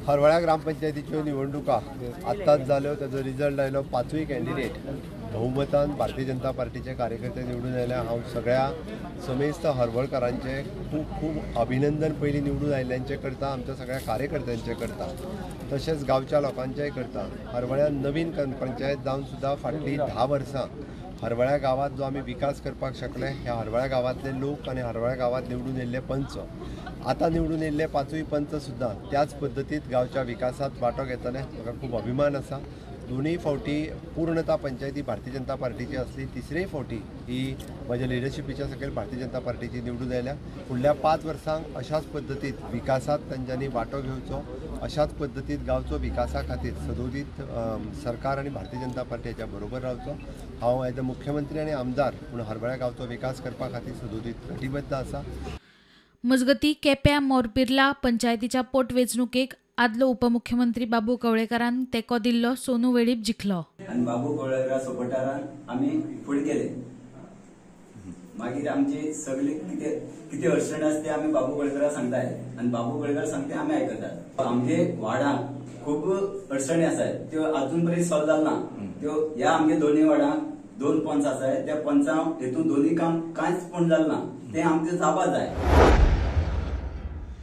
हरवळ्या ग्रामपंचायतीच्यो निवडणुका आत्ताच जाल्यो. ताजो रिजल्ट आयलो. पांचूय कॅन्डिडेट बहुमतान भारतीय जनता पार्टीचे कार्यकर्ते निवडून आयले. हांव सगळ्या समेस्त हरवळकरांचे खूब खूब अभिनंदन पयलीं निवडून आयल्यांचे करता, आमच्या सगळ्या कार्यकर्त्यांचे करता, तशेंच गांवच्या लोकांचेय करता. हरवळ्यान नवीन पंचायत जावन सुद्दां फाटलीं 10 वर्सां हरवळ्या गांवांत जो आमी विकास करपाक शकले, ह्या हरवळ्या गांवांतले लोक आनी हरवळ्या गांवांत निवडून येयल्ले पंच, आतां निवडून येयल्ले पांचूय पंच सुद्दां त्याच पद्दतीत गांवच्या विकासांत वांटो घेतले. म्हाका खूब अभिमान आसा. दोनूय फावटी पूर्णता पंचायती भारतीय जनता पार्टीची आसली. तिसरेय फावटी ही म्हज्या लिडरशिपीच्या सकयल भारतीय जनता पार्टीची निवडून आयल्या. फुडल्या 5 वर्सांक अशाच पद्दतीत विकासांत तांच्यांनी वांटो घेवचो, अशाच पद्दतीत गांवचो विकासा खातीर सदोदीत सरकार आनी भारतीय जनता पार्टी हाच्या बरोबर रावचो. हांव एज अ मुख्यमंत्री आनी आमदार पूण हरवळ्या गांवचो विकास करपा खातीर सदोदीत कटिबद्ध आसा. मजगतीं केप्यां मोरपिर्ला पंचायतीच्या पोटवेंचणुकेक आदलो उपमुख्यमंत्री बाबू कवळेकरान तेंको दिल्लो सोनू वेळीप जिखलो. आनी बाबू कवळेकरा सपोर्टारान आमी फुडें गेले. मागीर आमची सगळी कितें अडचण आसा ते आमी बाबू कवळेकराक सांगताय आनी बाबू कवळेकर सांगता आमी आयकतात. आमगे वार्डांत खूब अडचणी आसात, त्यो अजून पर्यंत सॉल्व जालना. त्यो ह्या आमगे दोनूय वार्डांत 2 पंच आसात, त्या पंचां हेतून दोनूय काम कांयच पूर्ण जालना. ते आमचे जावपा जाय.